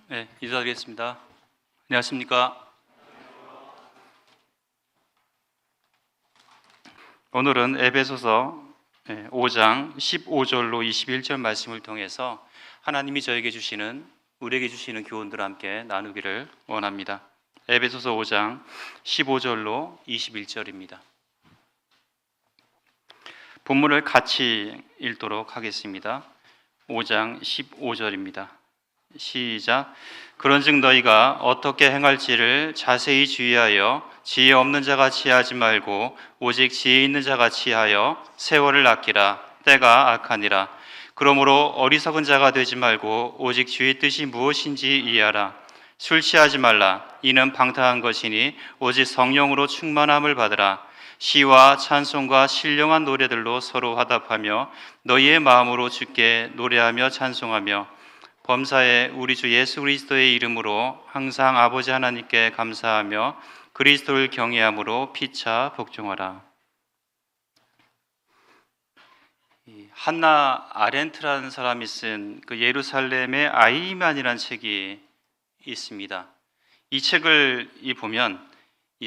네, 인사드리겠습니다. 안녕하십니까? 오늘은 에베소서 5장 15절로 21절 말씀을 통해서 하나님이 우리에게 주시는 교훈들을 함께 나누기를 원합니다. 에베소서 5장 15절로 21절입니다. 본문을 같이 읽도록 하겠습니다. 5장 15절입니다. 시작. 그런즉 너희가 어떻게 행할지를 자세히 주의하여 지혜 없는 자같이 하지 말고 오직 지혜 있는 자같이 하여 세월을 아끼라. 때가 악하니라. 그러므로 어리석은 자가 되지 말고 오직 주의 뜻이 무엇인지 이해하라. 술 취하지 말라. 이는 방탕한 것이니 오직 성령으로 충만함을 받으라. 시와 찬송과 신령한 노래들로 서로 화답하며 너희의 마음으로 주께 노래하며 찬송하며 범사에 우리 주 예수 그리스도의 이름으로 항상 아버지 하나님께 감사하며 그리스도를 경외함으로 피차 복종하라. 한나 아렌트라는 사람이 쓴 그 예루살렘의 아이만이라는 책이 있습니다. 이 책을 보면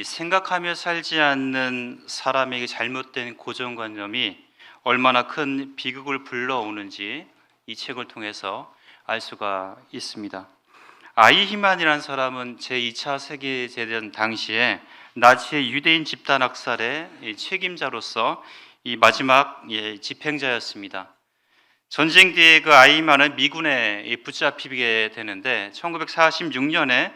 생각하며 살지 않는 사람에게 잘못된 고정관념이 얼마나 큰 비극을 불러오는지 이 책을 통해서 알 수가 있습니다. 아이히만이라는 사람은 제2차 세계대전 당시에 나치의 유대인 집단 학살의 책임자로서 이 마지막 집행자였습니다. 전쟁 뒤에 그 아이히만은 미군에 붙잡히게 되는데 1946년에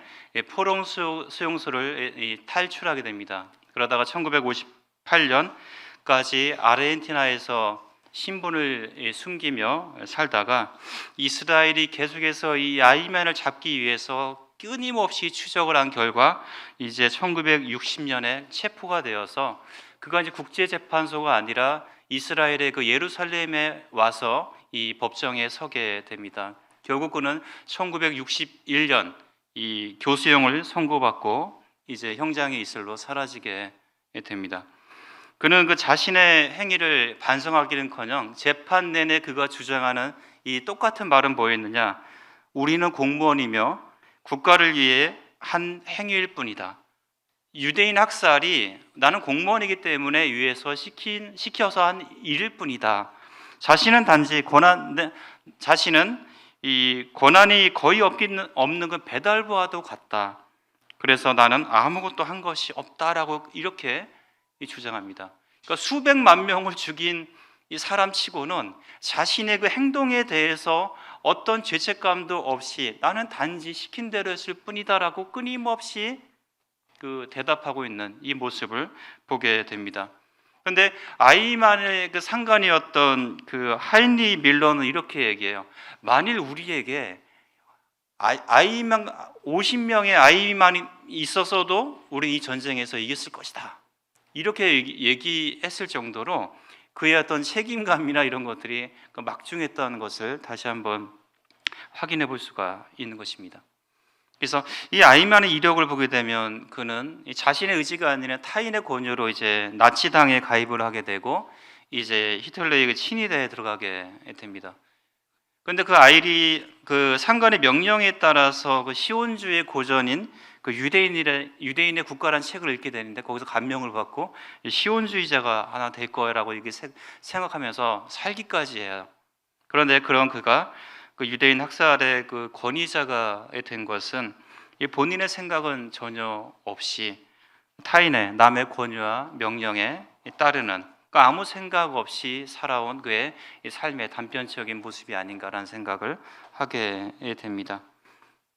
포롱 수용소를 탈출하게 됩니다. 그러다가 1958년까지 아르헨티나에서 신분을 숨기며 살다가 이스라엘이 계속해서 이 아이만을 잡기 위해서 끊임없이 추적을 한 결과 이제 1960년에 체포가 되어서 그가 이제 국제재판소가 아니라 이스라엘의 그 예루살렘에 와서 이 법정에 서게 됩니다. 결국 그는 1961년 이 교수형을 선고받고 이제 형장의 이슬로 사라지게 됩니다. 그는 그 자신의 행위를 반성하기는커녕 재판 내내 그가 주장하는 이 똑같은 말은 뭐였느냐? 우리는 공무원이며 국가를 위해 한 행위일 뿐이다. 유대인 학살이 나는 공무원이기 때문에 위해서 시켜서 한 일일 뿐이다. 자신은 단지 자신은 이 권한이 거의 없는 그 배달부와도 같다. 그래서 나는 아무것도 한 것이 없다라고 이렇게 주장합니다. 그러니까 수백만 명을 죽인 이 사람치고는 자신의 그 행동에 대해서 어떤 죄책감도 없이 나는 단지 시킨 대로 했을 뿐이다라고 끊임없이 그 대답하고 있는 이 모습을 보게 됩니다. 그런데 아이만의 그 상관이었던 그 하인리 밀러는 이렇게 얘기해요. 만일 우리에게 50명의 아이만이 있었어도 우리 이 전쟁에서 이겼을 것이다. 이렇게 얘기했을 정도로 그의 어떤 책임감이나 이런 것들이 막중했다는 것을 다시 한번 확인해 볼 수가 있는 것입니다. 그래서 이 아이만의 이력을 보게 되면 그는 자신의 의지가 아니라 타인의 권유로 이제 나치당에 가입을 하게 되고 이제 히틀러의 친위대에 들어가게 됩니다. 그런데 그 상관의 명령에 따라서 그 시온주의 고전인 그 유대인의 국가라는 책을 읽게 되는데 거기서 감명을 받고 시온주의자가 하나 될 거라고 이렇게 생각하면서 살기까지 해요. 그런데 그가 그 유대인 학살의 그 권위자가 된 것은 본인의 생각은 전혀 없이 남의 권유와 명령에 따르는 아무 생각 없이 살아온 그의 삶의 단편적인 모습이 아닌가라는 생각을 하게 됩니다.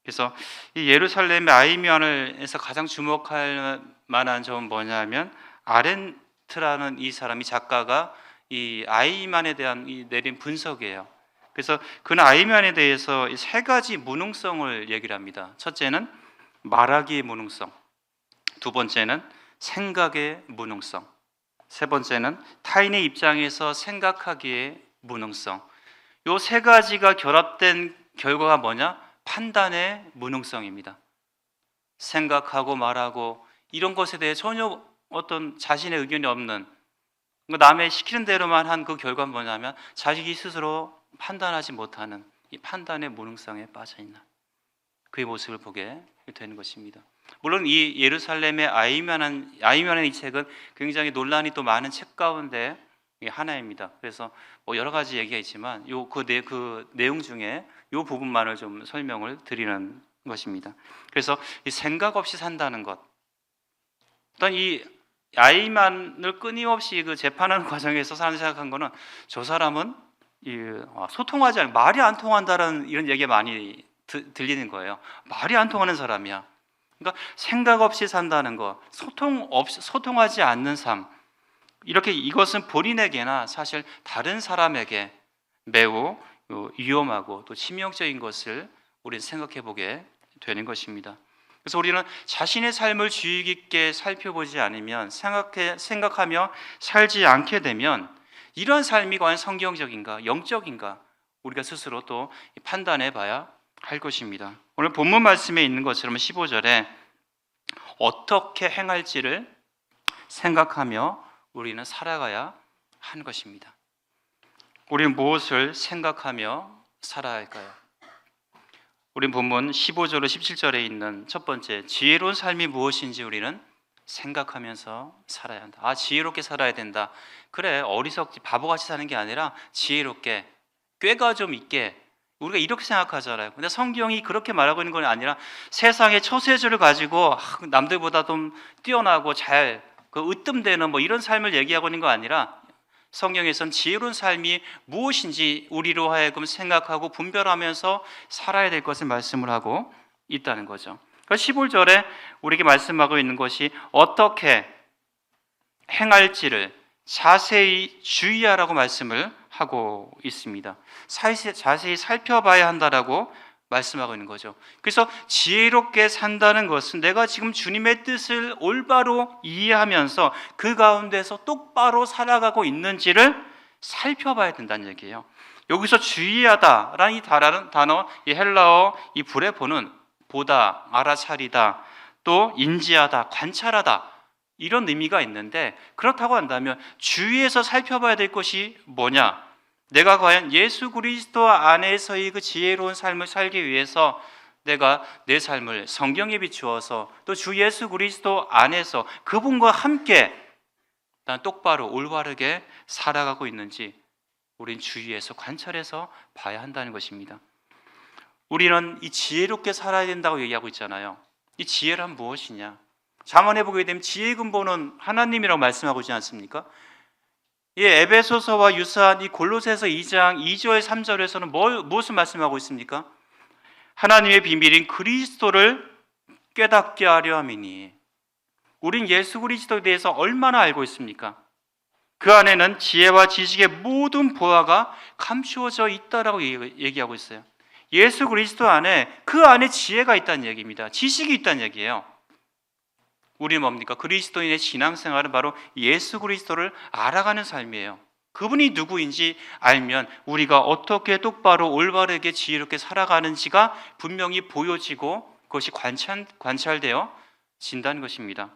그래서 이 예루살렘의 아이만에서 가장 주목할 만한 점은 뭐냐면 아렌트라는 이 작가가 이 아이만에 대한 내린 분석이에요. 그래서 그는 아이만에 대해서 세 가지 무능성을 얘기를 합니다. 첫째는 말하기의 무능성, 두 번째는 생각의 무능성, 세 번째는 타인의 입장에서 생각하기의 무능성. 이 세 가지가 결합된 결과가 뭐냐? 판단의 무능성입니다. 생각하고 말하고 이런 것에 대해 전혀 어떤 자신의 의견이 없는, 남의 시키는 대로만 한 그 결과는 뭐냐면 자기 스스로 판단하지 못하는 이 판단의 무능성에 빠져 있는 그의 모습을 보게 되는 것입니다. 물론 이 예루살렘의 아이만한 이 책은 굉장히 논란이 또 많은 책 가운데 하나입니다. 그래서 뭐 여러 가지 얘기가 있지만 그 내용 중에 이 부분만을 좀 설명을 드리는 것입니다. 그래서 이 생각 없이 산다는 것, 어떤 이 아이만을 끊임없이 그 재판하는 과정에서 사람 생각한 거는 저 사람은 소통하지 않고 말이 안 통한다라는 이런 얘기가 많이 들리는 거예요. 말이 안 통하는 사람이야. 그러니까 생각 없이 산다는 것, 소통하지 않는 삶, 이렇게 이것은 본인에게나 사실 다른 사람에게 매우 위험하고 또 치명적인 것을 우리는 생각해 보게 되는 것입니다. 그래서 우리는 자신의 삶을 주의 깊게 살펴보지 않으면 생각하며 살지 않게 되면 이런 삶이 과연 성경적인가, 영적인가 우리가 스스로 또 판단해 봐야 할 것입니다. 오늘 본문 말씀에 있는 것처럼 15절에 어떻게 행할지를 생각하며 우리는 살아가야 하는 것입니다. 우리는 무엇을 생각하며 살아야 할까요? 우리 본문 15절로 17절에 있는 첫 번째 지혜로운 삶이 무엇인지 우리는 생각하면서 살아야 한다. 지혜롭게 살아야 된다. 그래, 어리석지 바보같이 사는 게 아니라 지혜롭게, 꾀가 좀 있게, 우리가 이렇게 생각하잖아요. 근데 성경이 그렇게 말하고 있는 건 아니라 세상의 처세술을 가지고 남들보다 좀 뛰어나고 잘 으뜸되는 뭐 이런 삶을 얘기하고 있는 거 아니라 성경에선 지혜로운 삶이 무엇인지 우리로 하여금 생각하고 분별하면서 살아야 될 것을 말씀을 하고 있다는 거죠. 15절에 우리에게 말씀하고 있는 것이 어떻게 행할지를 자세히 주의하라고 말씀을 하고 있습니다. 자세히 살펴봐야 한다라고 말씀하고 있는 거죠. 그래서 지혜롭게 산다는 것은 내가 지금 주님의 뜻을 올바로 이해하면서 그 가운데서 똑바로 살아가고 있는지를 살펴봐야 된다는 얘기예요. 여기서 주의하다라는 이 단어, 이 헬라어 이 브레포는 보다, 알아차리다, 또 인지하다, 관찰하다 이런 의미가 있는데, 그렇다고 한다면 주위에서 살펴봐야 될 것이 뭐냐? 내가 과연 예수 그리스도 안에서의 그 지혜로운 삶을 살기 위해서 내가 내 삶을 성경에 비추어서 또 주 예수 그리스도 안에서 그분과 함께 난 똑바로 올바르게 살아가고 있는지 우린 주위에서 관찰해서 봐야 한다는 것입니다. 우리는 이 지혜롭게 살아야 된다고 얘기하고 있잖아요. 이 지혜란 무엇이냐? 잠언에 보게 되면 지혜의 근본은 하나님이라고 말씀하고 있지 않습니까? 에베소서와 유사한 이 골로새서 2장 2절 3절에서는 무엇을 말씀하고 있습니까? 하나님의 비밀인 그리스도를 깨닫게 하려 함이니. 우린 예수 그리스도에 대해서 얼마나 알고 있습니까? 그 안에는 지혜와 지식의 모든 보화가 감추어져 있다라고 얘기하고 있어요. 예수 그리스도 안에, 그 안에 지혜가 있다는 얘기입니다. 지식이 있다는 얘기예요. 우리는 뭡니까? 그리스도인의 신앙생활은 바로 예수 그리스도를 알아가는 삶이에요. 그분이 누구인지 알면 우리가 어떻게 똑바로 올바르게 지혜롭게 살아가는지가 분명히 보여지고 그것이 관찰되어 진다는 것입니다.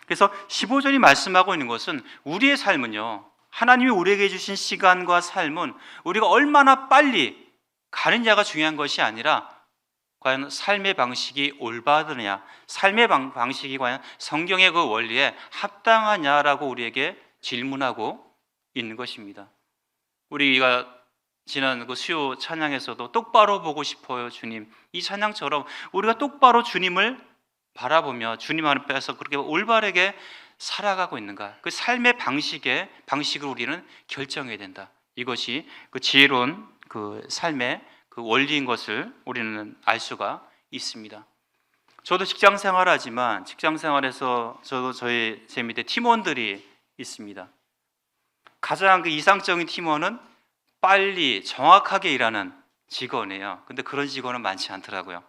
그래서 15절이 말씀하고 있는 것은 우리의 삶은요, 하나님이 우리에게 주신 시간과 삶은 우리가 얼마나 빨리 가느냐가 중요한 것이 아니라 과연 삶의 방식이 올바르냐, 삶의 방식이 과연 성경의 그 원리에 합당하냐라고 우리에게 질문하고 있는 것입니다. 우리가 지난 그 수요 찬양에서도 똑바로 보고 싶어요 주님, 이 찬양처럼 우리가 똑바로 주님을 바라보며 주님 앞에서 그렇게 올바르게 살아가고 있는가, 그 삶의 방식을 우리는 결정해야 된다. 이것이 그 지혜로운 그 삶의 그 원리인 것을 우리는 알 수가 있습니다. 저도 직장 생활하지만 직장 생활에서 제 밑에 팀원들이 있습니다. 가장 그 이상적인 팀원은 빨리 정확하게 일하는 직원이에요. 근데 그런 직원은 많지 않더라고요.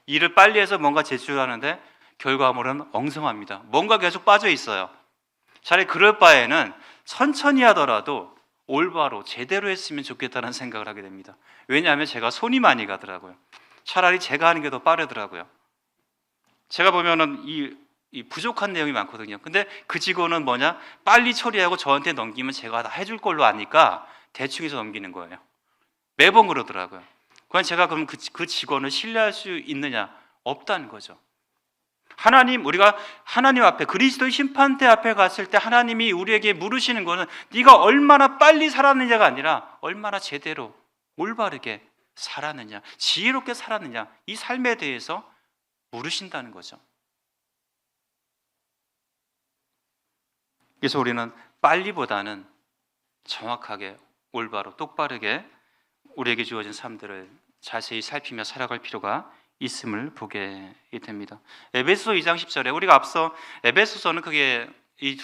일을 빨리 해서 뭔가 제출하는데 결과물은 엉성합니다. 뭔가 계속 빠져 있어요. 차라리 그럴 바에는 천천히 하더라도 올바로 제대로 했으면 좋겠다는 생각을 하게 됩니다. 왜냐하면 제가 손이 많이 가더라고요. 차라리 제가 하는 게 더 빠르더라고요. 제가 보면은 이 부족한 내용이 많거든요. 근데 그 직원은 뭐냐? 빨리 처리하고 저한테 넘기면 제가 다 해줄 걸로 아니까 대충 해서 넘기는 거예요. 매번 그러더라고요. 그건 제가 그럼 그 직원을 신뢰할 수 있느냐? 없다는 거죠. 우리가 하나님 앞에, 그리스도의 심판대 앞에 갔을 때 하나님이 우리에게 물으시는 것은 네가 얼마나 빨리 살았느냐가 아니라 얼마나 제대로 올바르게 살았느냐, 지혜롭게 살았느냐, 이 삶에 대해서 물으신다는 거죠. 그래서 우리는 빨리보다는 정확하게, 올바로, 똑바르게 우리에게 주어진 삶들을 자세히 살피며 살아갈 필요가 있음을 보게 됩니다. 에베소서 2장 10절에 우리가 앞서 에베소서는 그게 이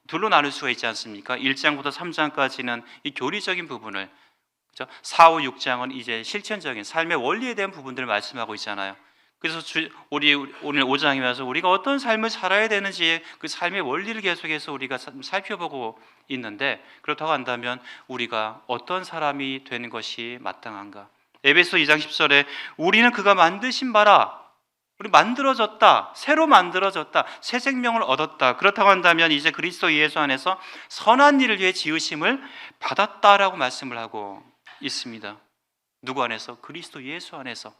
둘로 나눌 수가 있지 않습니까? 1장부터 3장까지는 이 교리적인 부분을, 그렇죠? 4, 5, 6장은 이제 실천적인 삶의 원리에 대한 부분들을 말씀하고 있잖아요. 그래서 우리 오늘 5장이면서 우리가 어떤 삶을 살아야 되는지 그 삶의 원리를 계속해서 우리가 살펴보고 있는데, 그렇다고 한다면 우리가 어떤 사람이 되는 것이 마땅한가? 에베소 2장 10절에 우리는 그가 만드신 바라, 우리 만들어졌다, 새로 만들어졌다, 새 생명을 얻었다. 그렇다고 한다면 이제 그리스도 예수 안에서 선한 일을 위해 지으심을 받았다라고 말씀을 하고 있습니다. 누구 안에서? 그리스도 예수 안에서.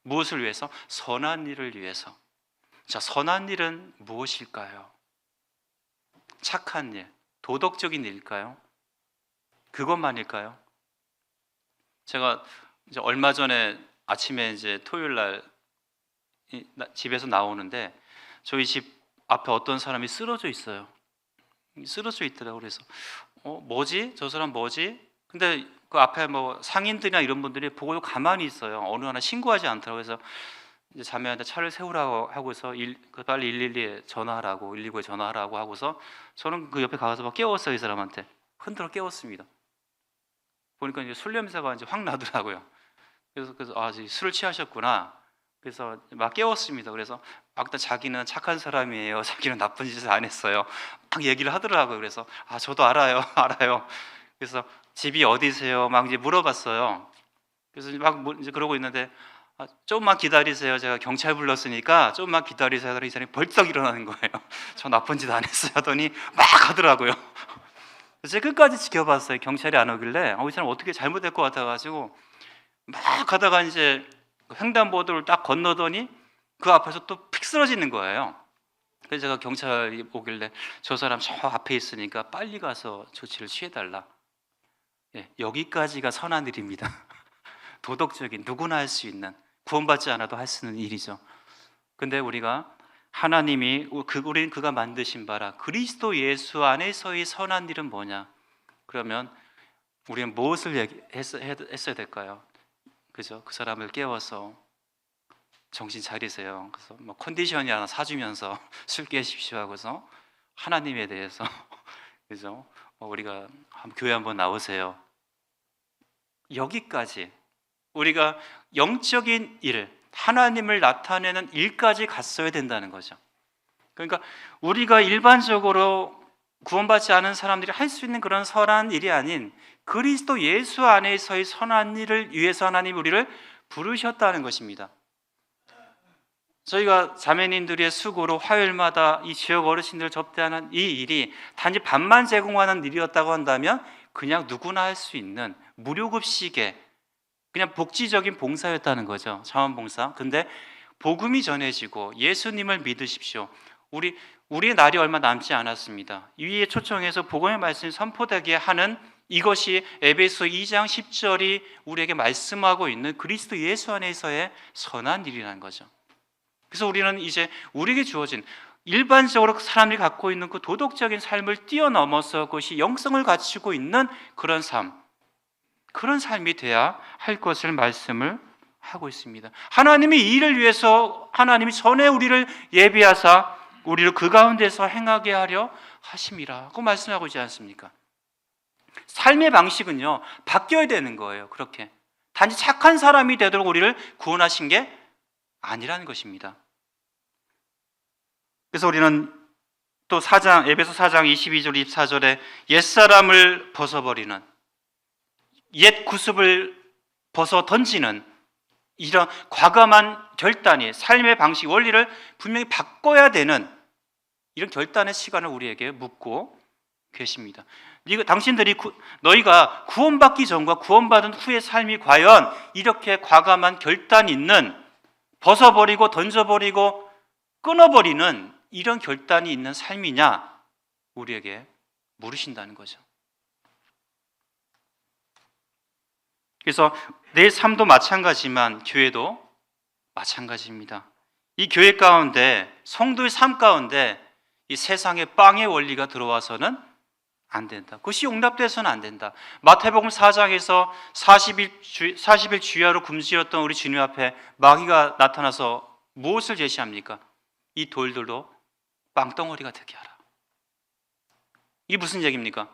무엇을 위해서? 선한 일을 위해서. 자, 선한 일은 무엇일까요? 착한 일, 도덕적인 일일까요? 그것만일까요? 제가 이제 얼마 전에 아침에 이제 토요일 날 집에서 나오는데 저희 집 앞에 어떤 사람이 쓰러져 있어요. 쓰러져 있더라고요. 그래서 뭐지? 저 사람 뭐지? 근데 그 앞에 뭐 상인들이나 이런 분들이 보고 가만히 있어요. 어느 하나 신고하지 않더라고요. 그래서 이제 자매한테 차를 세우라고 하고서 빨리 112에 전화하라고, 119에 전화하라고 하고서 저는 그 옆에 가서 막 깨웠어요. 이 사람한테 흔들어 깨웠습니다. 보니까 이제 술 냄새가 이제 확 나더라고요. 그래서 술을 취하셨구나. 그래서 막 깨웠습니다. 그래서 아까 자기는 착한 사람이에요. 자기는 나쁜 짓을 안 했어요. 막 얘기를 하더라고요. 그래서 저도 알아요, 알아요. 그래서 집이 어디세요? 막 이제 물어봤어요. 그래서 막 이제 그러고 있는데 조금만 기다리세요. 제가 경찰 불렀으니까 조금만 기다리세요. 하더니 이 사람이 벌떡 일어나는 거예요. 저 나쁜 짓 안 했어요. 하더니 막 하더라고요. 그래서 제가 끝까지 지켜봤어요. 경찰이 안 오길래 이 사람 어떻게 잘못될 것 같아가지고 막 하다가 이제 횡단보도를 딱 건너더니 그 앞에서 또 픽 쓰러지는 거예요. 그래서 제가 경찰이 오길래 저 사람 저 앞에 있으니까 빨리 가서 조치를 취해달라. 여기까지가 선한 일입니다. 도덕적인, 누구나 할 수 있는, 구원받지 않아도 할 수 있는 일이죠. 근데 우리가 하나님이 우리는 그가 만드신 바라 그리스도 예수 안에서의 선한 일은 뭐냐? 그러면 우리는 무엇을 했어야 될까요? 그죠? 그 사람을 깨워서 정신 차리세요. 그래서 뭐 컨디션이 하나 사주면서 술 깨십시오 하고서 하나님에 대해서 그죠? 우리가 교회 한번 나오세요. 여기까지 우리가 영적인 일, 하나님을 나타내는 일까지 갔어야 된다는 거죠. 그러니까 우리가 일반적으로 구원받지 않은 사람들이 할 수 있는 그런 선한 일이 아닌 그리스도 예수 안에서의 선한 일을 위해서 하나님이 우리를 부르셨다는 것입니다. 저희가 자매님들의 수고로 화요일마다 이 지역 어르신들을 접대하는 이 일이 단지 밥만 제공하는 일이었다고 한다면 그냥 누구나 할 수 있는 무료급식의 그냥 복지적인 봉사였다는 거죠. 자원봉사. 근데 복음이 전해지고 예수님을 믿으십시오. 우리의 날이 얼마 남지 않았습니다. 위에 초청해서 복음의 말씀이 선포되게 하는 이것이 에베소 2장 10절이 우리에게 말씀하고 있는 그리스도 예수 안에서의 선한 일이라는 거죠. 그래서 우리는 이제 우리에게 주어진 일반적으로 사람들이 갖고 있는 그 도덕적인 삶을 뛰어넘어서 그것이 영성을 갖추고 있는 그런 삶, 그런 삶이 돼야 할 것을 말씀을 하고 있습니다. 하나님이 이 일을 위해서 하나님이 전에 우리를 예비하사 우리를 그 가운데서 행하게 하려 하심이라고 말씀하고 있지 않습니까? 삶의 방식은요 바뀌어야 되는 거예요. 그렇게 단지 착한 사람이 되도록 우리를 구원하신 게 아니라는 것입니다. 그래서 우리는 또 에베소 4장 22절 24절에 옛사람을 벗어버리는, 옛 구습을 벗어 던지는 이런 과감한 결단이, 삶의 방식, 원리를 분명히 바꿔야 되는 이런 결단의 시간을 우리에게 묻고 계십니다. 당신들이 너희가 구원받기 전과 구원받은 후의 삶이 과연 이렇게 과감한 결단 있는, 벗어버리고 던져버리고 끊어버리는 이런 결단이 있는 삶이냐, 우리에게 물으신다는 거죠. 그래서 내 삶도 마찬가지지만 교회도 마찬가지입니다. 이 교회 가운데, 성도의 삶 가운데 이 세상의 빵의 원리가 들어와서는 안 된다. 그것이 용납돼서는 안 된다. 마태복음 4장에서 40일 주야로 굶주렸던 우리 주님 앞에 마귀가 나타나서 무엇을 제시합니까? 이 돌들로 빵덩어리가 되게 하라. 이게 무슨 얘기입니까?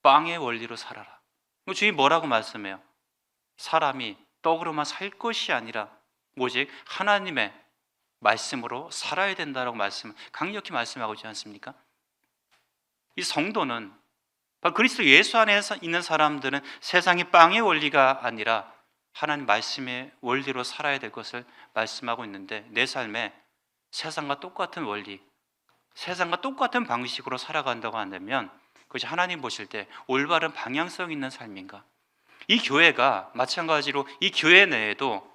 빵의 원리로 살아라. 주님이 뭐라고 말씀해요? 사람이 떡으로만 살 것이 아니라 오직 하나님의 말씀으로 살아야 된다라고 강력히 말씀하고 있지 않습니까? 이 성도는, 그리스도 예수 안에 있는 사람들은 세상의 빵의 원리가 아니라 하나님 말씀의 원리로 살아야 될 것을 말씀하고 있는데, 내 삶에 세상과 똑같은 원리, 세상과 똑같은 방식으로 살아간다고 한다면 그것이 하나님 보실 때 올바른 방향성 있는 삶인가? 이 교회가 마찬가지로 이 교회 내에도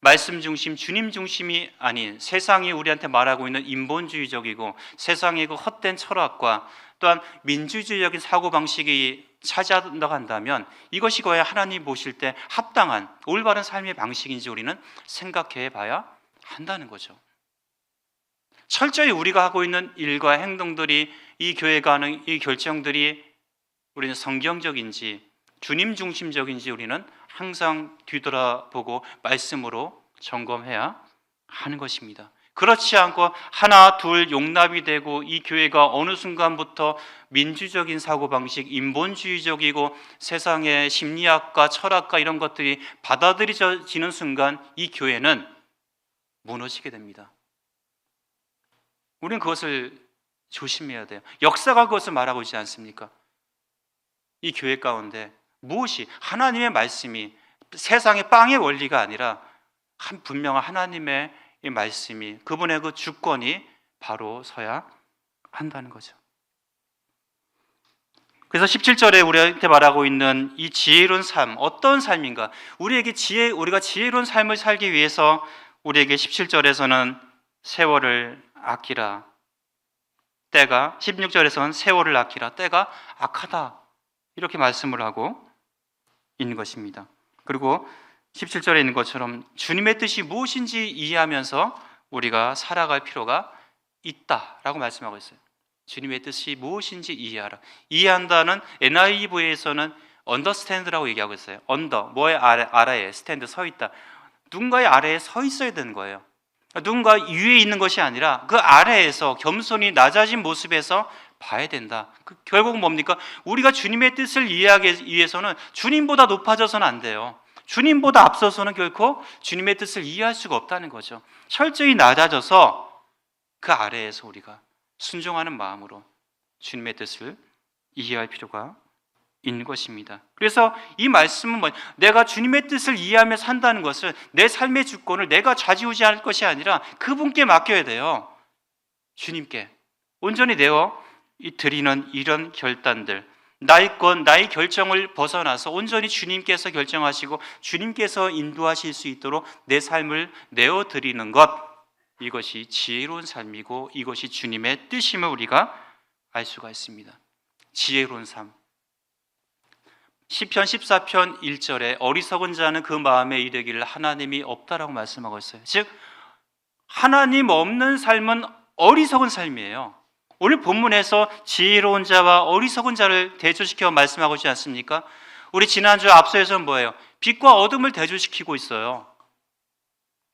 말씀 중심, 주님 중심이 아닌 세상이 우리한테 말하고 있는 인본주의적이고 세상의 그 헛된 철학과 또한 민주주의적인 사고방식이 차지한다고 한다면 이것이 과연 하나님 보실 때 합당한 올바른 삶의 방식인지 우리는 생각해 봐야 한다는 거죠. 철저히 우리가 하고 있는 일과 행동들이, 이 교회가 하는 이 결정들이 우리는 성경적인지 주님 중심적인지 우리는 항상 뒤돌아보고 말씀으로 점검해야 하는 것입니다. 그렇지 않고 하나 둘 용납이 되고 이 교회가 어느 순간부터 민주적인 사고방식, 인본주의적이고 세상의 심리학과 철학과 이런 것들이 받아들여지는 순간 이 교회는 무너지게 됩니다. 우리는 그것을 조심해야 돼요. 역사가 그것을 말하고 있지 않습니까? 이 교회 가운데 무엇이 하나님의 말씀이 세상의 빵의 원리가 아니라 한 분명한 하나님의 이 말씀이, 그분의 그 주권이 바로 서야 한다는 거죠. 그래서 17절에 우리한테 말하고 있는 이 지혜로운 삶, 어떤 삶인가? 우리가 지혜로운 삶을 살기 위해서 우리에게 17절에서는 세월을 아끼라. 16절에서는 세월을 아끼라. 때가 악하다. 이렇게 말씀을 하고 있는 것입니다. 그리고 17절에 있는 것처럼 주님의 뜻이 무엇인지 이해하면서 우리가 살아갈 필요가 있다라고 말씀하고 있어요. 주님의 뜻이 무엇인지 이해하라. 이해한다는 NIV에서는 understand라고 얘기하고 있어요. under, 뭐의 아래에, stand, 서 있다. 누군가의 아래에 서 있어야 되는 거예요. 누군가 위에 있는 것이 아니라 그 아래에서 겸손히 낮아진 모습에서 봐야 된다. 결국 뭡니까? 우리가 주님의 뜻을 이해하기 위해서는 주님보다 높아져서는 안 돼요. 주님보다 앞서서는 결코 주님의 뜻을 이해할 수가 없다는 거죠. 철저히 낮아져서 그 아래에서 우리가 순종하는 마음으로 주님의 뜻을 이해할 필요가 있는 것입니다. 그래서 이 말씀은 내가 주님의 뜻을 이해하며 산다는 것을, 내 삶의 주권을 내가 좌지우지할 것이 아니라 그분께 맡겨야 돼요. 주님께 온전히 내어 드리는 이런 결단들, 나의 것, 나의 결정을 벗어나서 온전히 주님께서 결정하시고 주님께서 인도하실 수 있도록 내 삶을 내어드리는 것, 이것이 지혜로운 삶이고 이것이 주님의 뜻임을 우리가 알 수가 있습니다. 지혜로운 삶. 시편 14편 1절에 어리석은 자는 그 마음에 이르기를 하나님이 없다라고 말씀하고 있어요. 즉 하나님 없는 삶은 어리석은 삶이에요. 오늘 본문에서 지혜로운 자와 어리석은 자를 대조시켜 말씀하고 있지 않습니까? 우리 지난주 앞서에서는 뭐예요? 빛과 어둠을 대조시키고 있어요.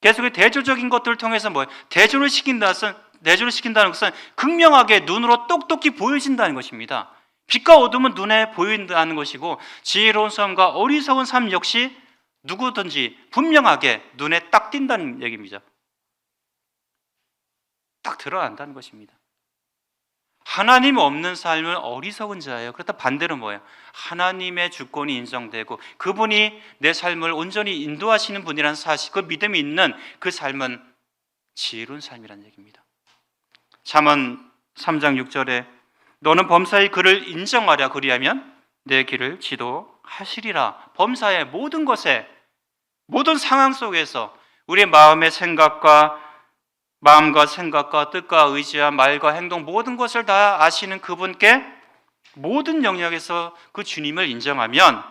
계속 대조적인 것들을 통해서 뭐예요? 대조를 시킨다는 것은 극명하게 눈으로 똑똑히 보여진다는 것입니다. 빛과 어둠은 눈에 보인다는 것이고 지혜로운 삶과 어리석은 삶 역시 누구든지 분명하게 눈에 딱 띈다는 얘기입니다. 딱 드러난다는 것입니다. 하나님 없는 삶은 어리석은 자예요. 그렇다 반대로 뭐예요? 하나님의 주권이 인정되고 그분이 내 삶을 온전히 인도하시는 분이라는 사실, 그 믿음이 있는 그 삶은 지혜로운 삶이라는 얘기입니다. 잠언 3장 6절에 너는 범사의 그를 인정하랴. 그리하면 내 길을 지도하시리라. 범사의 모든 것에, 모든 상황 속에서 우리의 마음과 생각과 뜻과 의지와 말과 행동 모든 것을 다 아시는 그분께 모든 영역에서 그 주님을 인정하면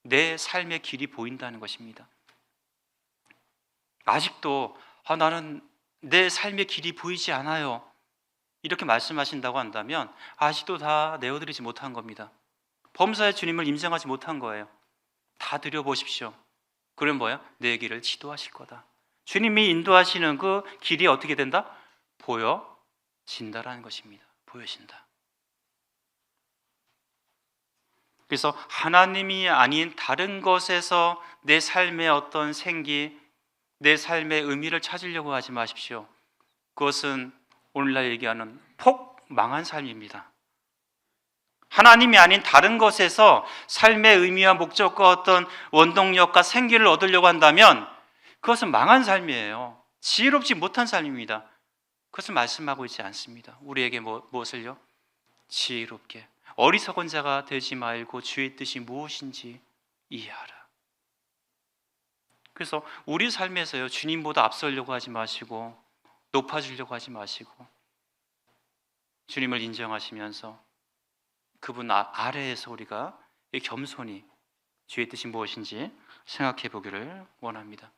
내 삶의 길이 보인다는 것입니다. 아직도 나는 내 삶의 길이 보이지 않아요, 이렇게 말씀하신다고 한다면 아직도 다 내어드리지 못한 겁니다. 범사의 주님을 인정하지 못한 거예요. 다 드려보십시오. 그럼 뭐야? 내 길을 지도하실 거다. 주님이 인도하시는 그 길이 어떻게 된다? 보여진다라는 것입니다. 보여진다. 그래서 하나님이 아닌 다른 것에서 내 삶의 어떤 생기, 내 삶의 의미를 찾으려고 하지 마십시오. 그것은 오늘날 얘기하는 폭망한 삶입니다. 하나님이 아닌 다른 것에서 삶의 의미와 목적과 어떤 원동력과 생기를 얻으려고 한다면 그것은 망한 삶이에요. 지혜롭지 못한 삶입니다. 그것을 말씀하고 있지 않습니다. 우리에게 무엇을요? 지혜롭게 어리석은 자가 되지 말고 주의 뜻이 무엇인지 이해하라. 그래서 우리 삶에서요, 주님보다 앞서려고 하지 마시고 높아지려고 하지 마시고 주님을 인정하시면서 그분 아래에서 우리가 겸손히 주의 뜻이 무엇인지 생각해 보기를 원합니다.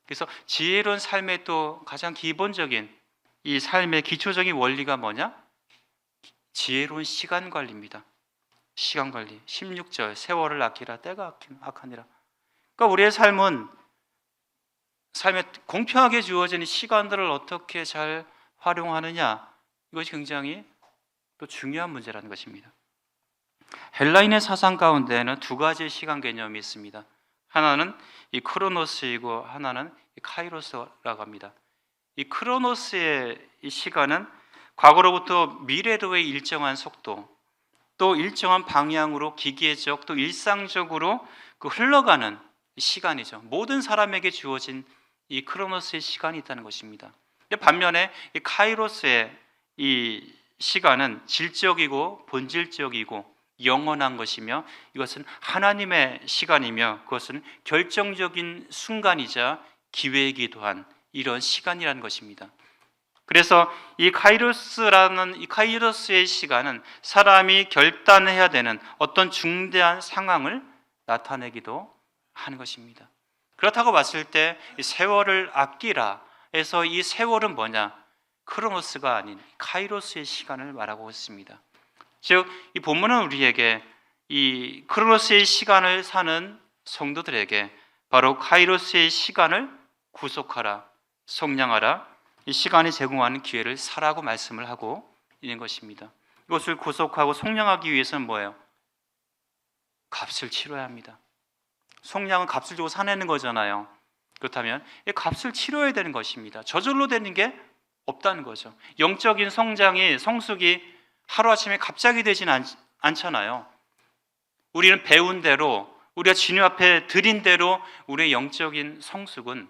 그래서 지혜로운 삶의 또 가장 기본적인 이 삶의 기초적인 원리가 뭐냐? 지혜로운 시간 관리입니다. 시간 관리. 16절 세월을 아끼라 때가 악하니라. 그러니까 우리의 삶에 공평하게 주어진 시간들을 어떻게 잘 활용하느냐, 이것이 굉장히 또 중요한 문제라는 것입니다. 헬라인의 사상 가운데에는 두 가지의 시간 개념이 있습니다. 하나는 이 크로노스이고 하나는 이 카이로스라고 합니다. 이 크로노스의 이 시간은 과거로부터 미래로의 일정한 속도, 또 일정한 방향으로 기계적 또 일상적으로 그 흘러가는 시간이죠. 모든 사람에게 주어진 이 크로노스의 시간이 있다는 것입니다. 반면에 이 카이로스의 이 시간은 질적이고 본질적이고 영원한 것이며 이것은 하나님의 시간이며 그것은 결정적인 순간이자 기회이기도 한 이런 시간이라는 것입니다. 그래서 이 카이로스의 시간은 사람이 결단해야 되는 어떤 중대한 상황을 나타내기도 하는 것입니다. 그렇다고 봤을 때 세월을 아끼라 해서 이 세월은 뭐냐? 크로노스가 아닌 카이로스의 시간을 말하고 있습니다. 즉, 이 본문은 우리에게 이 크로노스의 시간을 사는 성도들에게 바로 카이로스의 시간을 구속하라, 속량하라, 이 시간이 제공하는 기회를 사라고 말씀을 하고 있는 것입니다. 이것을 구속하고 속량하기 위해서는 뭐예요? 값을 치러야 합니다. 속량은 값을 주고 사내는 거잖아요. 그렇다면 이 값을 치러야 되는 것입니다. 저절로 되는 게 없다는 거죠. 영적인 성숙이 하루아침에 갑자기 되진 않잖아요. 우리는 배운 대로, 우리가 주님 앞에 드린 대로 우리의 영적인 성숙은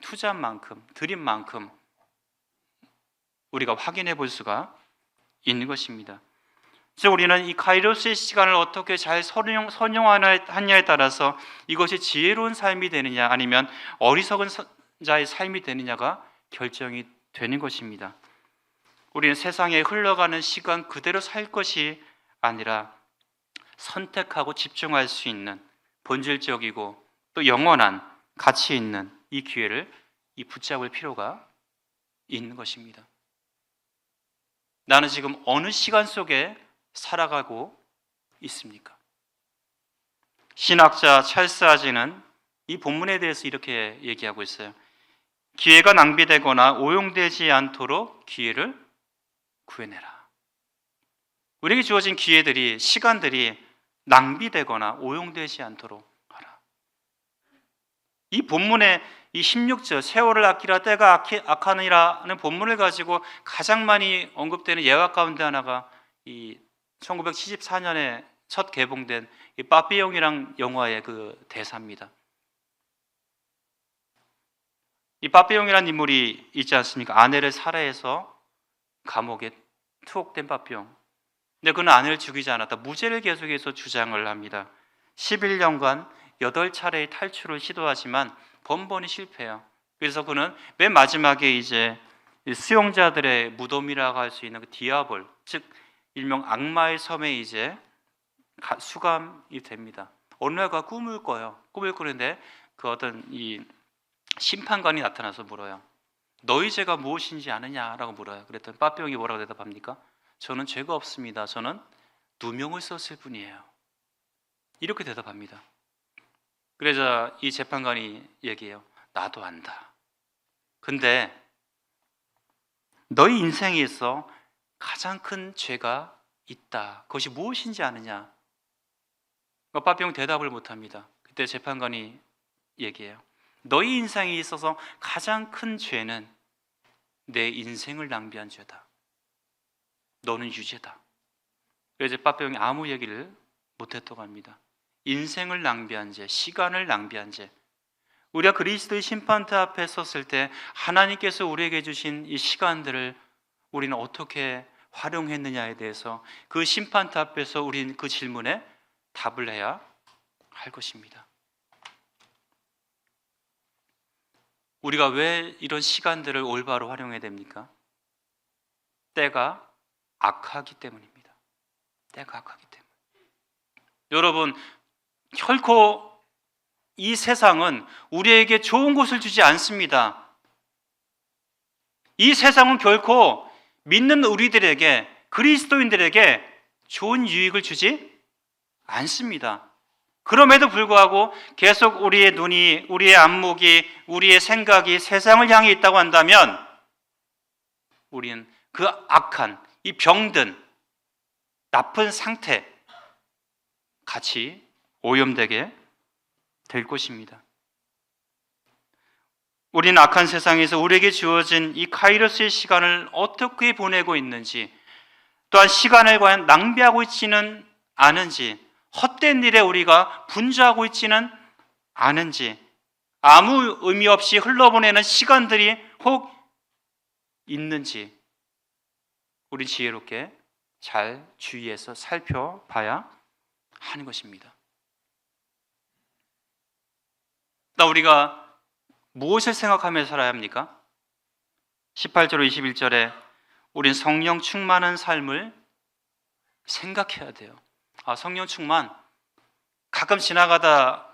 투자한 만큼, 드린 만큼 우리가 확인해 볼 수가 있는 것입니다. 즉 우리는 이 카이로스의 시간을 어떻게 잘 선용하느냐에 따라서 이것이 지혜로운 삶이 되느냐 아니면 어리석은 자의 삶이 되느냐가 결정이 되는 것입니다. 우리는 세상에 흘러가는 시간 그대로 살 것이 아니라 선택하고 집중할 수 있는 본질적이고 또 영원한 가치 있는 이 기회를 붙잡을 필요가 있는 것입니다. 나는 지금 어느 시간 속에 살아가고 있습니까? 신학자 찰스 아진은 이 본문에 대해서 이렇게 얘기하고 있어요. 기회가 낭비되거나 오용되지 않도록 기회를 구해내라. 우리에게 주어진 기회들이, 시간들이 낭비되거나 오용되지 않도록 하라. 이 본문의 이 16절 세월을 아끼라 때가 악하니라는 본문을 가지고 가장 많이 언급되는 예화 가운데 하나가 이 1974년에 첫 개봉된 이 빠삐용이란 영화의 그 대사입니다. 이 빠삐용이라는 인물이 있지 않습니까? 아내를 살해해서 감옥에 투옥된 빠삐용. 근데 그는 아내를 죽이지 않았다. 무죄를 계속해서 주장을 합니다. 11년간 8차례의 탈출을 시도하지만 번번이 실패해요. 그래서 그는 맨 마지막에 이제 수용자들의 무덤이라고 할 수 있는 그 디아볼, 즉 일명 악마의 섬에 이제 수감이 됩니다. 어느 날가 꿈을 꿔요. 꿈을 꾸는데 그 어떤 이 심판관이 나타나서 물어요. 너희 죄가 무엇인지 아느냐라고 물어요. 그랬더니 빠병이 뭐라고 대답합니까? 저는 죄가 없습니다. 저는 누명을 썼을 뿐이에요. 이렇게 대답합니다. 그래서 이 재판관이 얘기해요. 나도 안다. 근데 너희 인생에 있어 가장 큰 죄가 있다. 그것이 무엇인지 아느냐? 빠병 대답을 못합니다. 그때 재판관이 얘기해요. 너희 인생에 있어서 가장 큰 죄는 내 인생을 낭비한 죄다. 너는 유죄다. 그래서 빠병이 아무 얘기를 못했다고 합니다. 인생을 낭비한 죄, 시간을 낭비한 죄. 우리가 그리스도의 심판대 앞에 섰을 때 하나님께서 우리에게 주신 이 시간들을 우리는 어떻게 활용했느냐에 대해서 그 심판대 앞에서 우리는 그 질문에 답을 해야 할 것입니다. 우리가 왜 이런 시간들을 올바로 활용해야 됩니까? 때가 악하기 때문입니다. 때가 악하기 때문에. 여러분, 결코 이 세상은 우리에게 좋은 것을 주지 않습니다. 이 세상은 결코 믿는 우리들에게, 그리스도인들에게 좋은 유익을 주지 않습니다. 그럼에도 불구하고 계속 우리의 눈이, 우리의 안목이, 우리의 생각이 세상을 향해 있다고 한다면 우리는 그 악한, 이 병든 나쁜 상태 같이 오염되게 될 것입니다. 우리는 악한 세상에서 우리에게 주어진 이 카이로스의 시간을 어떻게 보내고 있는지, 또한 시간을 과연 낭비하고 있지는 않은지, 헛된 일에 우리가 분주하고 있지는 않은지, 아무 의미 없이 흘러보내는 시간들이 혹 있는지 우리 지혜롭게 잘 주의해서 살펴봐야 하는 것입니다. 우리가 무엇을 생각하며 살아야 합니까? 18절 21절에 우린 성령 충만한 삶을 생각해야 돼요. 성령 충만, 가끔 지나가다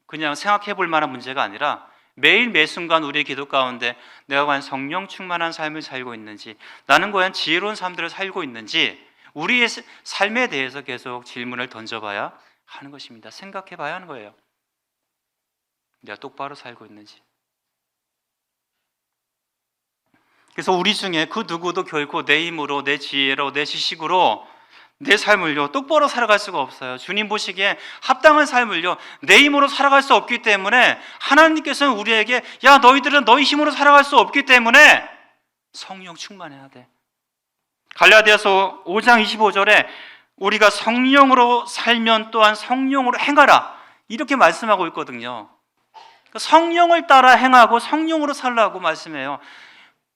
그냥 생각해 볼 만한 문제가 아니라 매일 매 순간 우리의 기도 가운데 내가 과연 성령 충만한 삶을 살고 있는지, 나는 과연 지혜로운 삶들을 살고 있는지 우리의 삶에 대해서 계속 질문을 던져봐야 하는 것입니다. 생각해 봐야 하는 거예요. 내가 똑바로 살고 있는지. 그래서 우리 중에 그 누구도 결코 내 힘으로, 내 지혜로, 내 지식으로 내 삶을요 똑바로 살아갈 수가 없어요. 주님 보시기에 합당한 삶을요 내 힘으로 살아갈 수 없기 때문에 하나님께서는 우리에게 야 너희들은 너희 힘으로 살아갈 수 없기 때문에 성령 충만해야 돼. 갈라디아서 5장 25절에 우리가 성령으로 살면 또한 성령으로 행하라 이렇게 말씀하고 있거든요. 성령을 따라 행하고 성령으로 살라고 말씀해요.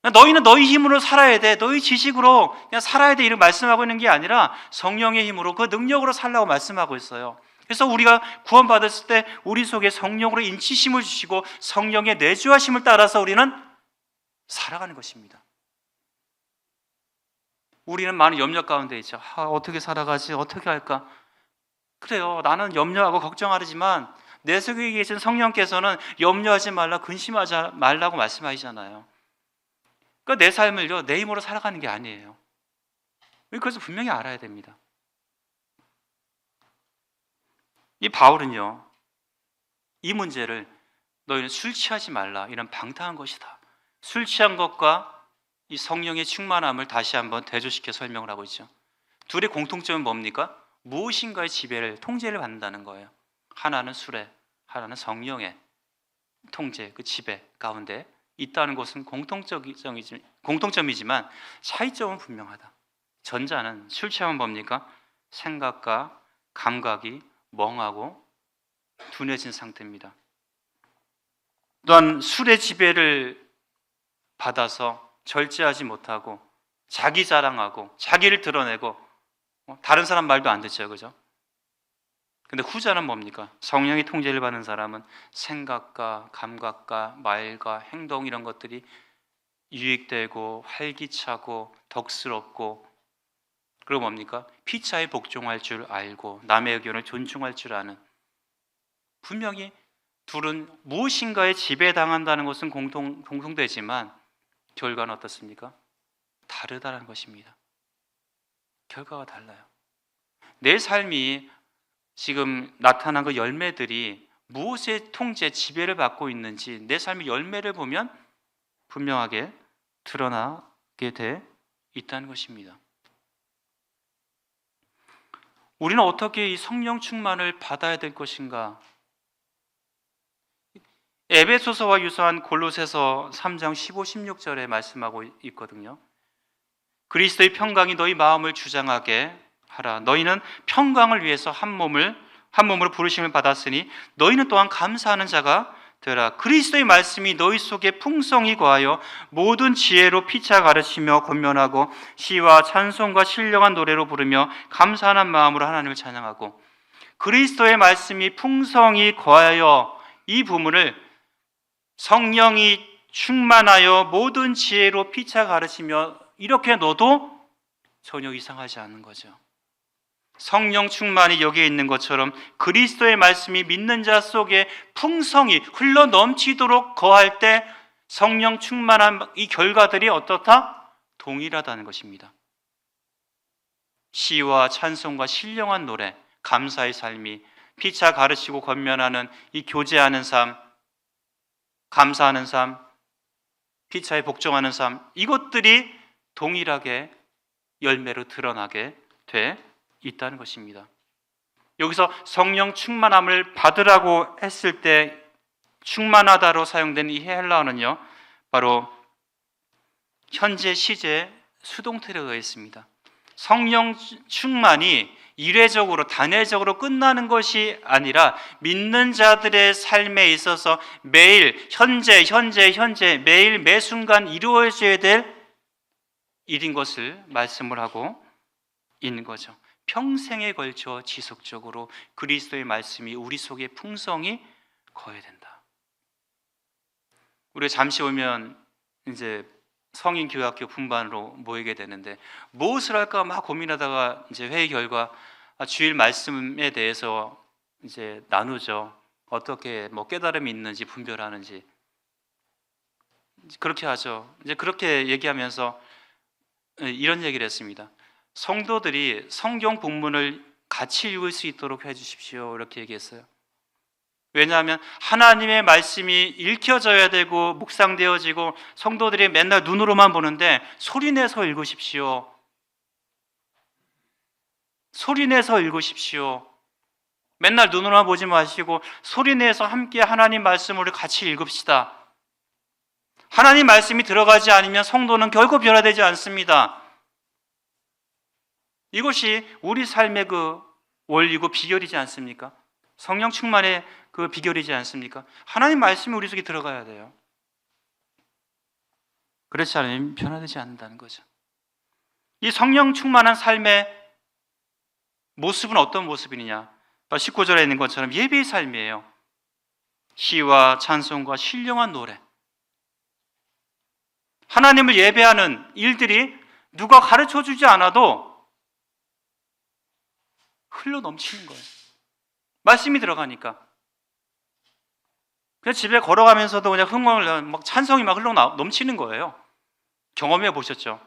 너희는 너희 힘으로 살아야 돼, 너희 지식으로 그냥 살아야 돼 이렇게 말씀하고 있는 게 아니라 성령의 힘으로, 그 능력으로 살라고 말씀하고 있어요. 그래서 우리가 구원받았을 때 우리 속에 성령으로 인치심을 주시고 성령의 내주하심을 따라서 우리는 살아가는 것입니다. 우리는 많은 염려 가운데 있죠. 어떻게 살아가지? 어떻게 할까? 그래요. 나는 염려하고 걱정하지만 내 속에 계신 성령께서는 염려하지 말라, 근심하지 말라고 말씀하시잖아요. 그러니까 내 삶을요 내 힘으로 살아가는 게 아니에요. 그래서 분명히 알아야 됩니다. 이 바울은요 이 문제를 너희는 술 취하지 말라, 이런 방탕한 것이다, 술 취한 것과 이 성령의 충만함을 다시 한번 대조시켜 설명을 하고 있죠. 둘의 공통점은 뭡니까? 무엇인가의 지배를, 통제를 받는다는 거예요. 하나는 술에, 하나는 성령의 통제, 그 지배 가운데 있다는 것은 공통점이지만 차이점은 분명하다. 전자는 술 취하면 뭡니까? 생각과 감각이 멍하고 둔해진 상태입니다. 또한 술의 지배를 받아서 절제하지 못하고 자기 자랑하고 자기를 드러내고 다른 사람 말도 안 듣죠, 그죠? 근데 후자는 뭡니까? 성령의 통제를 받는 사람은 생각과 감각과 말과 행동 이런 것들이 유익되고 활기차고 덕스럽고, 그리고 뭡니까? 피차에 복종할 줄 알고 남의 의견을 존중할 줄 아는. 분명히 둘은 무엇인가에 지배당한다는 것은 공통되지만 결과는 어떻습니까? 다르다는 것입니다. 결과가 달라요. 내 삶이 지금 나타난 그 열매들이 무엇의 통제, 지배를 받고 있는지 내 삶의 열매를 보면 분명하게 드러나게 돼 있다는 것입니다. 우리는 어떻게 이 성령 충만을 받아야 될 것인가? 에베소서와 유사한 골로새서 3장 15, 16절에 말씀하고 있거든요. 그리스도의 평강이 너희 마음을 주장하게 하라. 너희는 평강을 위해서 한 몸으로 부르심을 받았으니 너희는 또한 감사하는 자가 되라. 그리스도의 말씀이 너희 속에 풍성히 거하여 모든 지혜로 피차 가르치며 권면하고 시와 찬송과 신령한 노래로 부르며 감사하는 마음으로 하나님을 찬양하고. 그리스도의 말씀이 풍성히 거하여, 이 부분을 성령이 충만하여 모든 지혜로 피차 가르치며 이렇게 넣어도 전혀 이상하지 않는 거죠. 성령 충만이 여기에 있는 것처럼 그리스도의 말씀이 믿는 자 속에 풍성히 흘러 넘치도록 거할 때 성령 충만한 이 결과들이 어떻다? 동일하다는 것입니다. 시와 찬송과 신령한 노래, 감사의 삶이 피차 가르치고 권면하는 이 교제하는 삶, 감사하는 삶, 피차에 복종하는 삶, 이것들이 동일하게 열매로 드러나게 돼 있다는 것입니다. 여기서 성령 충만함을 받으라고 했을 때 충만하다로 사용된 이 헬라어는요, 바로 현재 시제 수동태로 되어 있습니다. 성령 충만이 일회적으로 단회적으로 끝나는 것이 아니라 믿는 자들의 삶에 있어서 매일 현재 매일 매 순간 이루어져야 될 일인 것을 말씀을 하고 있는 거죠. 평생에 걸쳐 지속적으로 그리스도의 말씀이 우리 속에 풍성히 거해야 된다. 우리가 잠시 오면 이제 성인 교회학교 분반으로 모이게 되는데 무엇을 할까 막 고민하다가 이제 회의 결과 주일 말씀에 대해서 이제 나누죠. 어떻게 깨달음이 있는지 분별하는지 그렇게 하죠. 이제 그렇게 얘기하면서 이런 얘기를 했습니다. 성도들이 성경 본문을 같이 읽을 수 있도록 해주십시오. 이렇게 얘기했어요. 왜냐하면 하나님의 말씀이 읽혀져야 되고 묵상되어지고 성도들이 맨날 눈으로만 보는데 소리내서 읽으십시오. 소리내서 읽으십시오. 맨날 눈으로만 보지 마시고 소리내서 함께 하나님 말씀을 같이 읽읍시다. 하나님 말씀이 들어가지 않으면 성도는 결코 변화되지 않습니다. 이것이 우리 삶의 그 원리고 비결이지 않습니까? 성령 충만의 그 비결이지 않습니까? 하나님 말씀이 우리 속에 들어가야 돼요. 그렇지 않으면 변화되지 않는다는 거죠. 이 성령 충만한 삶의 모습은 어떤 모습이냐? 19절에 있는 것처럼 예배의 삶이에요. 시와 찬송과 신령한 노래. 하나님을 예배하는 일들이 누가 가르쳐 주지 않아도 흘러 넘치는 거예요. 말씀이 들어가니까. 그냥 집에 걸어가면서도 그냥 흥얼 막 찬송이 막 흘러 넘치는 거예요. 경험해 보셨죠?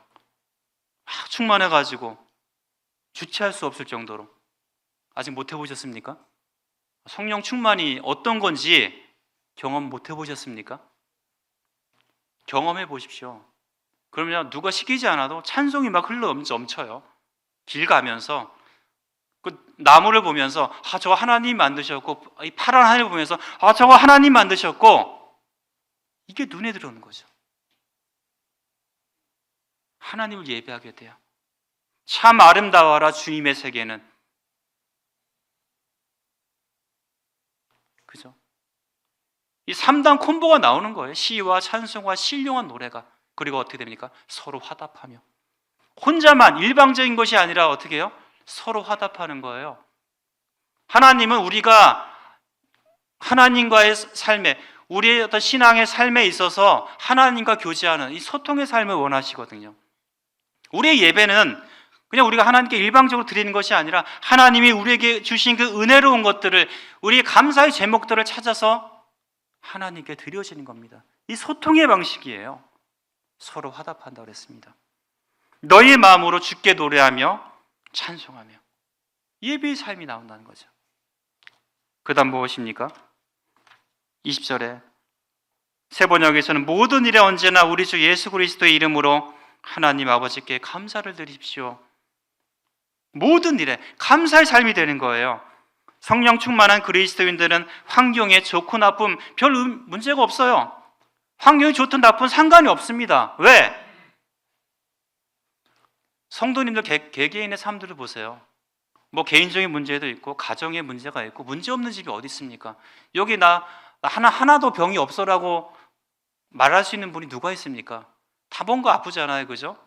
막 충만해가지고 주체할 수 없을 정도로. 아직 못 해보셨습니까? 성령 충만이 어떤 건지 경험 못 해보셨습니까? 경험해 보십시오. 그러면 누가 시키지 않아도 찬송이 막 흘러 넘쳐요. 길 가면서 그 나무를 보면서 저거 하나님 만드셨고, 이 파란 하늘을 보면서 저거 하나님 만드셨고, 이게 눈에 들어오는 거죠. 하나님을 예배하게 돼요. 참 아름다워라 주님의 세계는. 그죠? 이 3단 콤보가 나오는 거예요. 시와 찬송과 신령한 노래가. 그리고 어떻게 됩니까? 서로 화답하며. 혼자만 일방적인 것이 아니라 어떻게 해요? 서로 화답하는 거예요. 하나님은 우리가 하나님과의 삶에, 우리의 어떤 신앙의 삶에 있어서 하나님과 교제하는 이 소통의 삶을 원하시거든요. 우리의 예배는 그냥 우리가 하나님께 일방적으로 드리는 것이 아니라 하나님이 우리에게 주신 그 은혜로운 것들을, 우리의 감사의 제목들을 찾아서 하나님께 드려지는 겁니다. 이 소통의 방식이에요. 서로 화답한다고 그랬습니다. 너희의 마음으로 주께 노래하며 찬송하며, 예배의 삶이 나온다는 거죠. 그 다음 무엇입니까? 20절에 새 번역에서는 모든 일에 언제나 우리 주 예수 그리스도의 이름으로 하나님 아버지께 감사를 드립시오. 모든 일에 감사의 삶이 되는 거예요. 성령 충만한 그리스도인들은 환경에 좋고 나쁨 별 문제가 없어요. 환경이 좋든 나쁜 상관이 없습니다. 왜? 성도님들 개개인의 삶들을 보세요. 뭐 개인적인 문제도 있고 가정의 문제가 있고 문제 없는 집이 어디 있습니까? 여기 나 하나도 병이 없어라고 말할 수 있는 분이 누가 있습니까? 다 뭔가 아프잖아요, 그죠?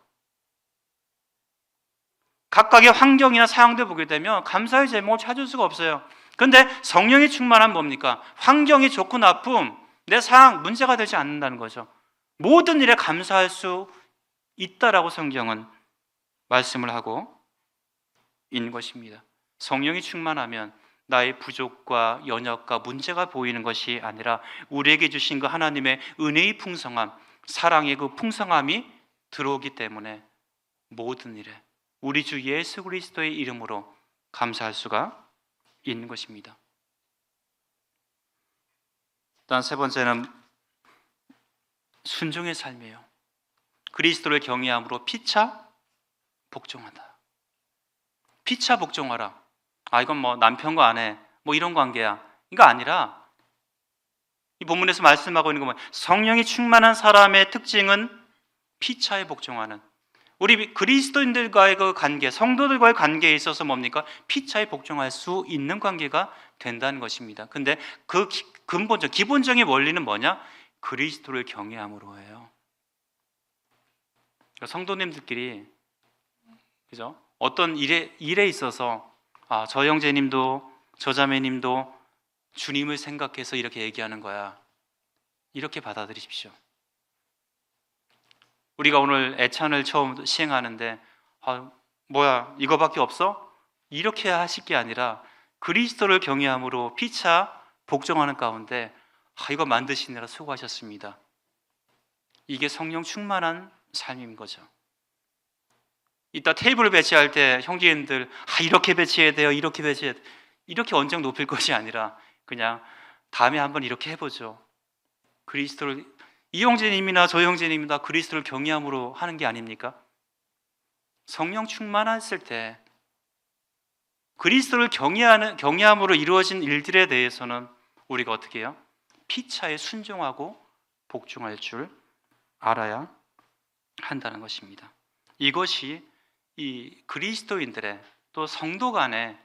각각의 환경이나 상황들 보게 되면 감사의 제목을 찾을 수가 없어요. 그런데 성령이 충만한 뭡니까? 환경이 좋고 나쁨, 내 상황, 문제가 되지 않는다는 거죠. 모든 일에 감사할 수 있다라고 성경은 말씀을 하고 있는 것입니다. 성령이 충만하면 나의 부족과 연약과 문제가 보이는 것이 아니라 우리에게 주신 그 하나님의 은혜의 풍성함, 사랑의 그 풍성함이 들어오기 때문에 모든 일에 우리 주 예수 그리스도의 이름으로 감사할 수가 있는 것입니다. 일단 세 번째는 순종의 삶이에요. 그리스도를 경외함으로 피차 복종한다. 피차 복종하라. 이건 뭐 남편과 아내 뭐 이런 관계야. 이거 아니라 이 본문에서 말씀하고 있는 건 성령이 충만한 사람의 특징은 피차에 복종하는, 우리 그리스도인들과의 그 관계, 성도들과의 관계에 있어서 뭡니까? 피차에 복종할 수 있는 관계가 된다는 것입니다. 근데 그 기본적인 원리는 뭐냐? 그리스도를 경외함으로 해요. 성도님들끼리, 그죠? 어떤 일에 있어서 저 형제님도 저 자매님도 주님을 생각해서 이렇게 얘기하는 거야. 이렇게 받아들이십시오. 우리가 오늘 애찬을 처음 시행하는데 뭐야 이거밖에 없어? 이렇게 하실 게 아니라 그리스도를 경외함으로 피차 복종하는 가운데 이거 만드시느라 수고하셨습니다. 이게 성령 충만한 삶인 거죠. 이따 테이블 배치할 때 형제님들 이렇게 배치해야 돼요, 이렇게 배치해야 돼요, 이렇게 언쟁 높일 것이 아니라 그냥 다음에 한번 이렇게 해보죠. 그리스도를, 이 형제님이나 저 형제님이나 그리스도를 경외함으로 하는 게 아닙니까? 성령 충만했을 때 그리스도를 경외함으로 이루어진 일들에 대해서는 우리가 어떻게 해요? 피차에 순종하고 복종할 줄 알아야 한다는 것입니다. 이것이 이 그리스도인들의 또 성도 간의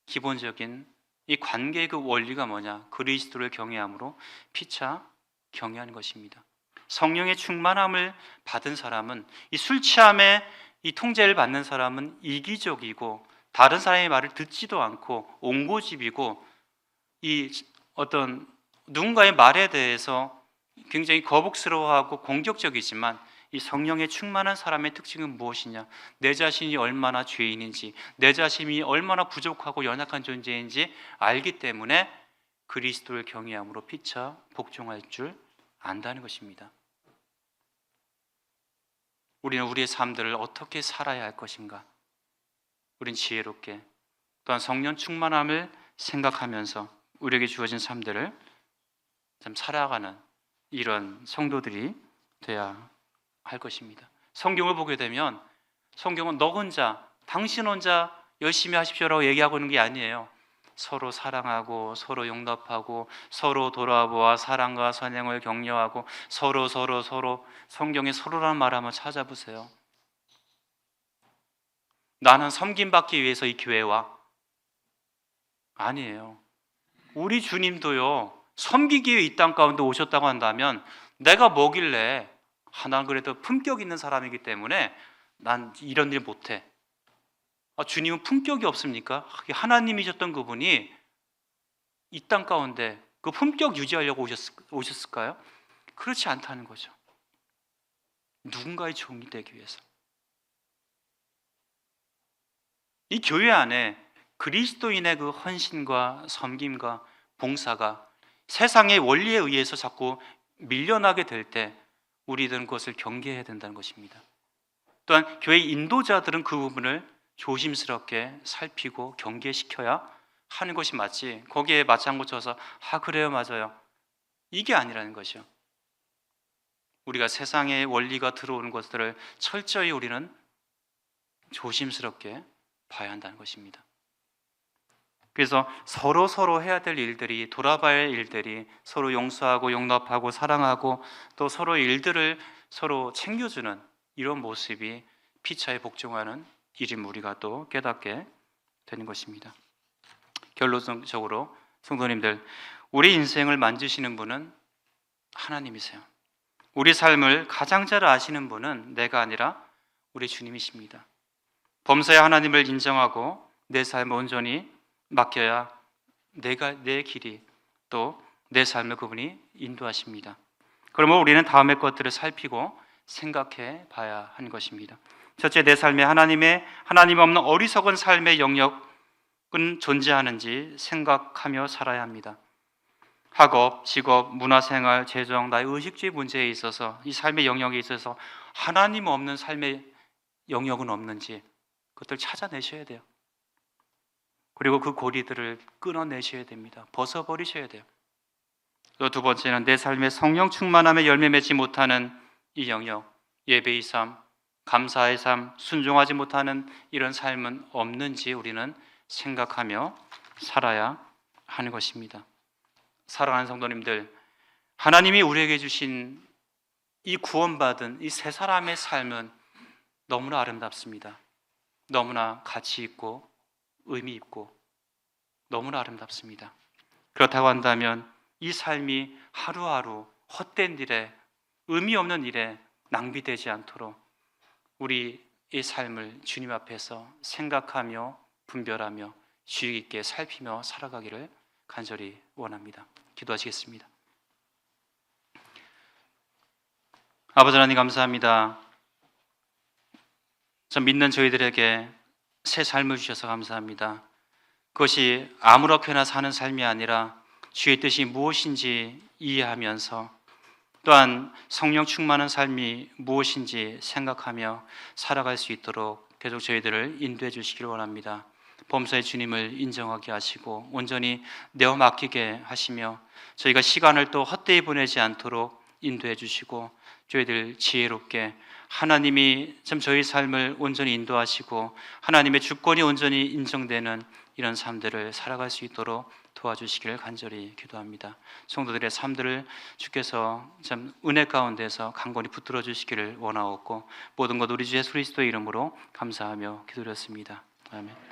기본적인 이 관계의 그 원리가 뭐냐? 그리스도를 경외함으로 피차 경외하는 것입니다. 성령의 충만함을 받은 사람은, 이 술 취함에 이 통제를 받는 사람은 이기적이고 다른 사람의 말을 듣지도 않고 옹고집이고 이 어떤 누군가의 말에 대해서 굉장히 거북스러워하고 공격적이지만, 이 성령의 충만한 사람의 특징은 무엇이냐? 내 자신이 얼마나 죄인인지, 내 자신이 얼마나 부족하고 연약한 존재인지 알기 때문에 그리스도를 경외함으로 피차 복종할 줄 안다는 것입니다. 우리는 우리의 삶들을 어떻게 살아야 할 것인가? 우린 지혜롭게 또한 성령 충만함을 생각하면서 우리에게 주어진 삶들을 참 살아가는 이런 성도들이 돼야 할 것입니다. 성경을 보게 되면 성경은 너 혼자, 당신 혼자 열심히 하십시오라고 얘기하고 있는 게 아니에요. 서로 사랑하고 서로 용납하고 서로 돌아보아 사랑과 선행을 격려하고 서로 성경에 서로라는 말 한번 찾아보세요. 나는 섬김받기 위해서 이 교회에 와? 아니에요. 우리 주님도요, 섬기기 위해 이 땅 가운데 오셨다고 한다면 내가 뭐길래 난 그래도 품격 있는 사람이기 때문에 난 이런 일 못해. 주님은 품격이 없습니까? 하나님이 셨던 그분이 이 땅 가운데 그 품격 유지하려고 오셨을까요? 그렇지 않다는 거죠. 누군가의 종이 되기 위해서. 이 교회 안에 그리스도인의 그 헌신과 섬김과 봉사가 세상의 원리에 의해서 자꾸 밀려나게 될 때 우리들은 그것을 경계해야 된다는 것입니다. 또한 교회 인도자들은 그 부분을 조심스럽게 살피고 경계시켜야 하는 것이 맞지, 거기에 맞장구 쳐서 그래요, 맞아요, 이게 아니라는 것이요. 우리가 세상의 원리가 들어오는 것들을 철저히 우리는 조심스럽게 봐야 한다는 것입니다. 그래서 서로 해야 될 일들이, 돌아봐야 할 일들이, 서로 용서하고 용납하고 사랑하고 또 서로 일들을 서로 챙겨주는 이런 모습이 피차에 복종하는 일임 우리가 또 깨닫게 되는 것입니다. 결론적으로 성도님들, 우리 인생을 만지시는 분은 하나님이세요. 우리 삶을 가장 잘 아시는 분은 내가 아니라 우리 주님이십니다. 범사에 하나님을 인정하고 내 삶을 온전히 맡겨야 내 길이 또 내 삶을 그분이 인도하십니다. 그러면 우리는 다음의 것들을 살피고 생각해 봐야 하는 것입니다. 첫째, 내 삶에 하나님 없는 어리석은 삶의 영역은 존재하는지 생각하며 살아야 합니다. 학업, 직업, 문화생활, 재정, 나의 의식주의 문제에 있어서 이 삶의 영역에 있어서 하나님 없는 삶의 영역은 없는지 그것들 찾아내셔야 돼요. 그리고 그 고리들을 끊어내셔야 됩니다. 벗어버리셔야 돼요. 또 두 번째는 내 삶의 성령 충만함에 열매 맺지 못하는 이 영역, 예배의 삶, 감사의 삶, 순종하지 못하는 이런 삶은 없는지 우리는 생각하며 살아야 하는 것입니다. 사랑하는 성도님들, 하나님이 우리에게 주신 이 구원받은 이 세 사람의 삶은 너무나 아름답습니다. 너무나 가치 있고 의미 있고 너무나 아름답습니다. 그렇다고 한다면 이 삶이 하루하루 헛된 일에, 의미 없는 일에 낭비되지 않도록 우리의 삶을 주님 앞에서 생각하며 분별하며 주의 깊게 살피며 살아가기를 간절히 원합니다. 기도하시겠습니다. 아버지 하나님, 감사합니다. 저 믿는 저희들에게 새 삶을 주셔서 감사합니다. 그것이 아무렇게나 사는 삶이 아니라 주의 뜻이 무엇인지 이해하면서 또한 성령 충만한 삶이 무엇인지 생각하며 살아갈 수 있도록 계속 저희들을 인도해 주시기를 원합니다. 범사의 주님을 인정하게 하시고 온전히 내어 맡기게 하시며 저희가 시간을 또 헛되이 보내지 않도록 인도해 주시고 저희들 지혜롭게 하나님이 참 저희 삶을 온전히 인도하시고 하나님의 주권이 온전히 인정되는 이런 삶들을 살아갈 수 있도록 도와주시기를 간절히 기도합니다. 성도들의 삶들을 주께서 참 은혜 가운데서 강건히 붙들어 주시기를 원하옵고 모든 것 우리 주 예수 그리스도의 이름으로 감사하며 기도드렸습니다. 아멘.